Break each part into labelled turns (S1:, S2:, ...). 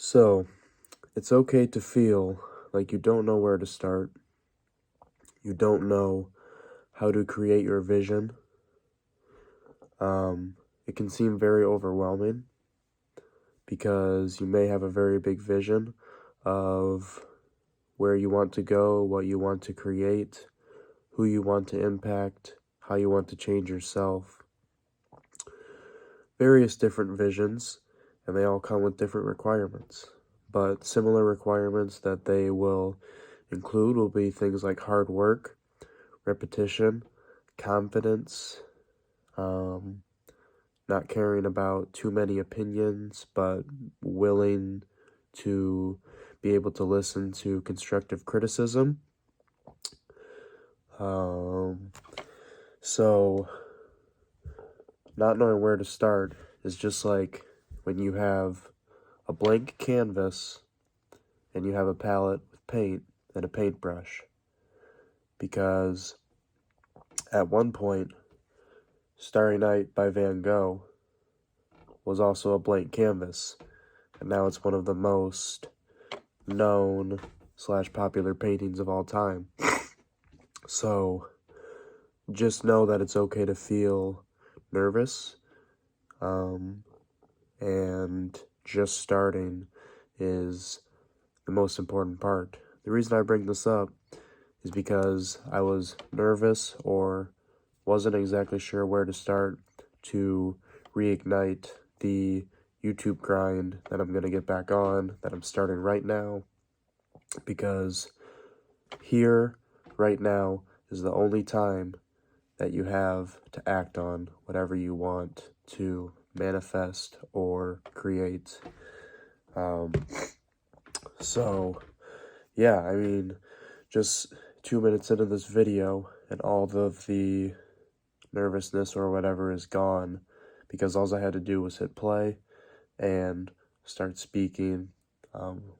S1: So, it's okay to feel like you don't know where to start. You don't know how to create your vision. It can seem very overwhelming because you may have a very big vision of where you want to go, what you want to create, who you want to impact, how you want to change yourself. Various different visions, and they all come with different requirements. But similar requirements that they will include will be things like hard work, repetition, confidence, not caring about too many opinions, but willing to be able to listen to constructive criticism. So, not knowing where to start is just like when you have a blank canvas and you have a palette with paint and a paintbrush. Because at one point, Starry Night by Van Gogh was also a blank canvas, and now it's one of the most known / popular paintings of all time. So just know that it's okay to feel nervous, and just starting is the most important part. The reason I bring this up is because I was nervous or wasn't exactly sure where to start to reignite the YouTube grind that I'm going to get back on, that I'm starting right now, because here, right now, is the only time that you have to act on whatever you want to manifest or create. So, yeah, I mean, just 2 minutes into this video, and all of the nervousness or whatever is gone, because all I had to do was hit play and start speaking,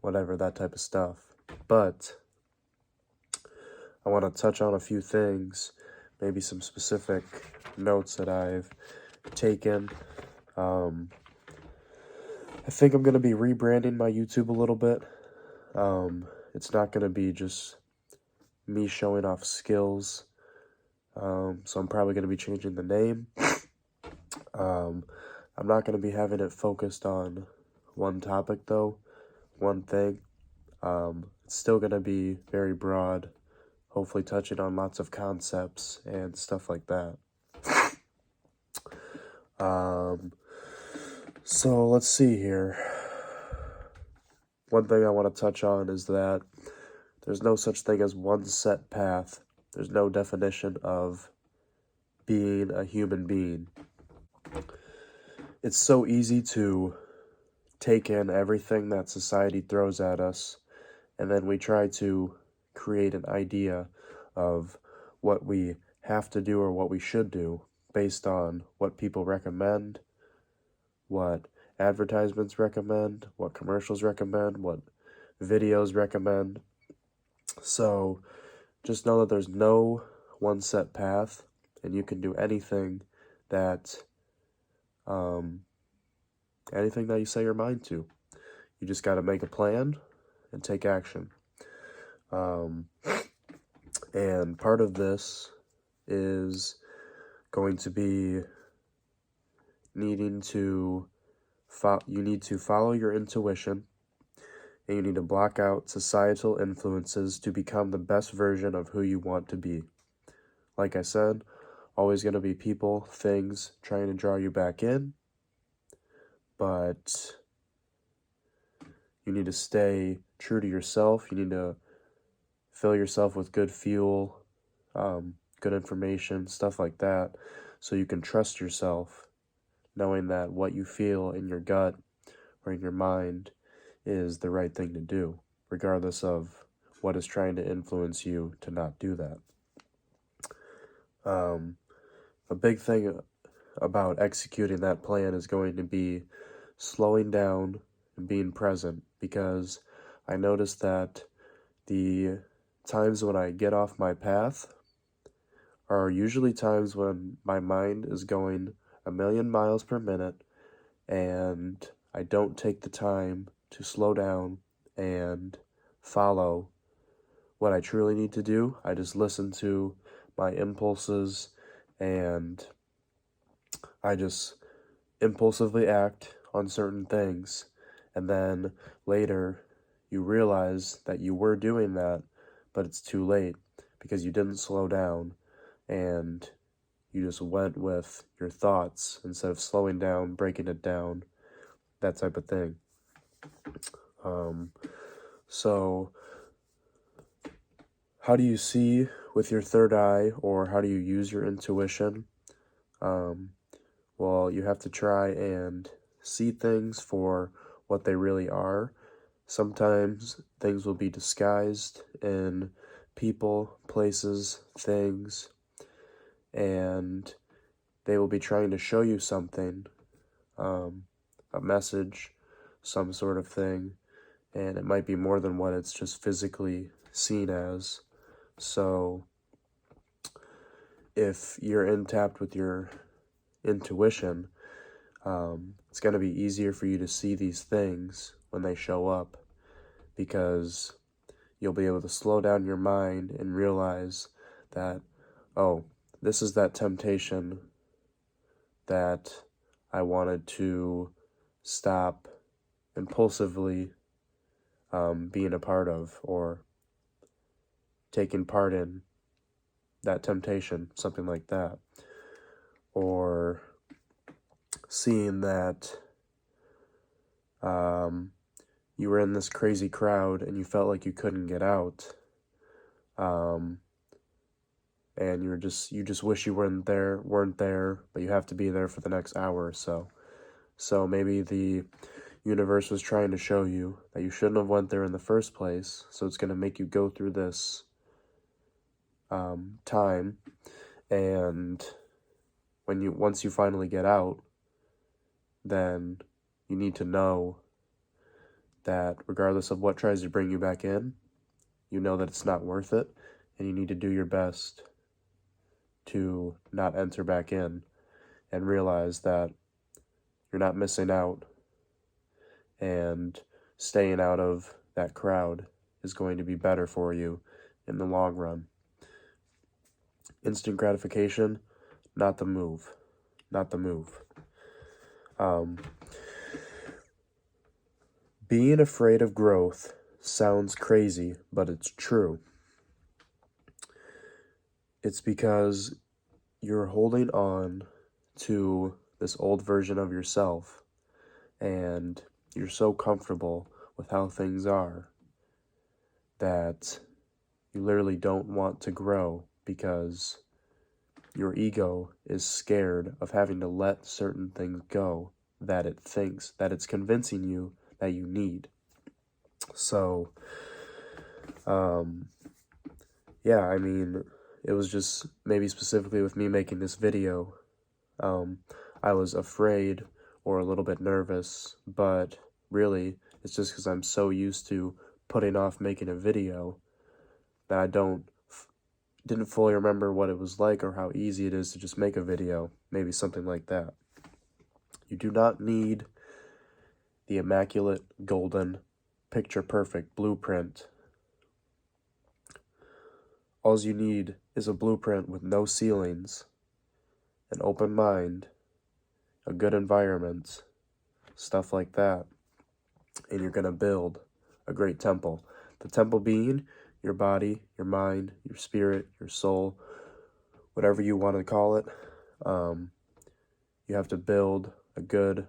S1: whatever, that type of stuff. But I want to touch on a few things, maybe some specific notes that I've taken. I think I'm going to be rebranding my YouTube a little bit. It's not going to be just me showing off skills. So I'm probably going to be changing the name. I'm not going to be having it focused on one topic, though, one thing. It's still going to be very broad, hopefully touching on lots of concepts and stuff like that. So let's see here. One thing I want to touch on is that there's no such thing as one set path. There's no definition of being a human being. It's so easy to take in everything that society throws at us, and then we try to create an idea of what we have to do or what we should do based on what people recommend, what advertisements recommend, what commercials recommend, what videos recommend. So just know that there's no one set path, and you can do anything that you set your mind to. You just got to make a plan and take action. And part of this is going to be needing to you need to follow your intuition, and you need to block out societal influences to become the best version of who you want to be. Like I said, always going to be people, things trying to draw you back in, but you need to stay true to yourself. You need to fill yourself with good fuel, good information, stuff like that, so you can trust yourself, knowing that what you feel in your gut or in your mind is the right thing to do, regardless of what is trying to influence you to not do that. A big thing about executing that plan is going to be slowing down and being present, because I noticed that the times when I get off my path are usually times when my mind is going a million miles per minute, and I don't take the time to slow down and follow what I truly need to do. I just listen to my impulses and I just impulsively act on certain things. And then later you realize that you were doing that, but it's too late because you didn't slow down and you just went with your thoughts instead of slowing down, breaking it down, that type of thing. So how do you see with your third eye, or how do you use your intuition? Well, you have to try and see things for what they really are. Sometimes things will be disguised in people, places, things, and they will be trying to show you something, a message, some sort of thing, and it might be more than what it's just physically seen as. So if you're in tapped with your intuition, it's going to be easier for you to see these things when they show up, because you'll be able to slow down your mind and realize that, oh, this is that temptation that I wanted to stop impulsively being a part of, or taking part in that temptation, something like that. Or seeing that you were in this crazy crowd and you felt like you couldn't get out, and you just wish you weren't there, but you have to be there for the next hour or so. So maybe the universe was trying to show you that you shouldn't have went there in the first place, so it's going to make you go through this time, and once you finally get out, then you need to know that regardless of what tries to bring you back in, you know that it's not worth it, and you need to do your best to not enter back in, and realize that you're not missing out, and staying out of that crowd is going to be better for you in the long run. Instant gratification, not the move. Not the move. Being afraid of growth sounds crazy, but it's true. It's because you're holding on to this old version of yourself, and you're so comfortable with how things are that you literally don't want to grow, because your ego is scared of having to let certain things go that it thinks that it's convincing you that you need. So, yeah, I mean, it was just maybe specifically with me making this video, I was afraid or a little bit nervous, but really it's just because I'm so used to putting off making a video that I didn't fully remember what it was like or how easy it is to just make a video, maybe something like that. You do not need the immaculate, golden, picture-perfect blueprint. All you need is a blueprint with no ceilings, an open mind, a good environment, stuff like that, and you're going to build a great temple. The temple being your body, your mind, your spirit, your soul, whatever you want to call it. You have to build a good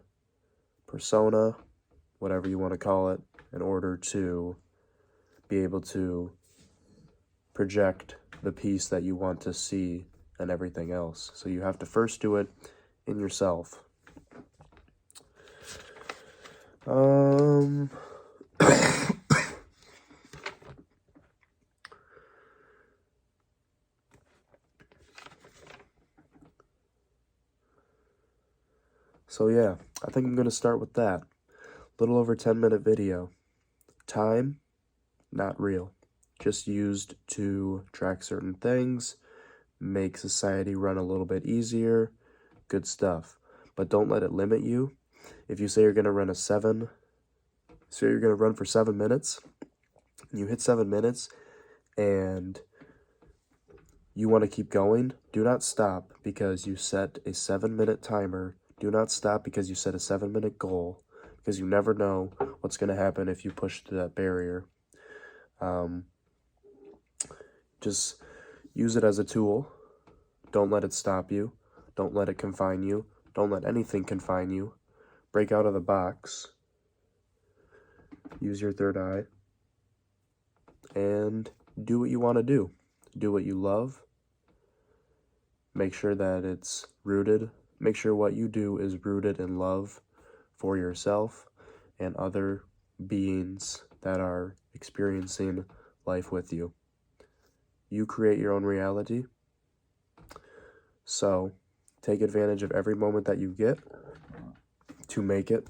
S1: persona, whatever you want to call it, in order to be able to project the piece that you want to see and everything else. So you have to first do it in yourself. So yeah, I think I'm going to start with that. Little over 10-minute video. Time, not real. Just used to track certain things, make society run a little bit easier, good stuff. But don't let it limit you. If you say you're going to run a 7 So you're going to run for 7 minutes. You hit 7 minutes and you want to keep going. Do not stop because you set a 7-minute timer. Do not stop because you set a 7-minute goal, because you never know what's going to happen if you push through that barrier. Just use it as a tool. Don't let it stop you. Don't let it confine you. Don't let anything confine you. Break out of the box. Use your third eye. And do what you want to do. Do what you love. Make sure that it's rooted. Make sure what you do is rooted in love for yourself and other beings that are experiencing life with you. You create your own reality. So take advantage of every moment that you get to make it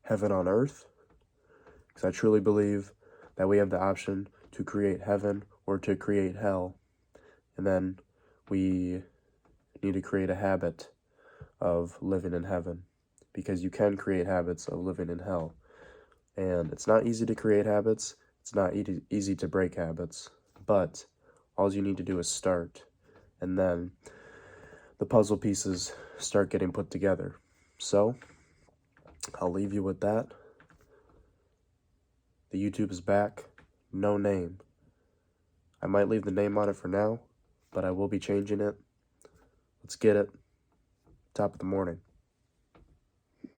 S1: heaven on earth. Because I truly believe that we have the option to create heaven or to create hell. And then we need to create a habit of living in heaven, because you can create habits of living in hell. And it's not easy to create habits. It's not easy to break habits. But all you need to do is start. And then the puzzle pieces start getting put together. So I'll leave you with that. The YouTube is back. No name. I might leave the name on it for now, but I will be changing it. Let's get it. Top of the morning.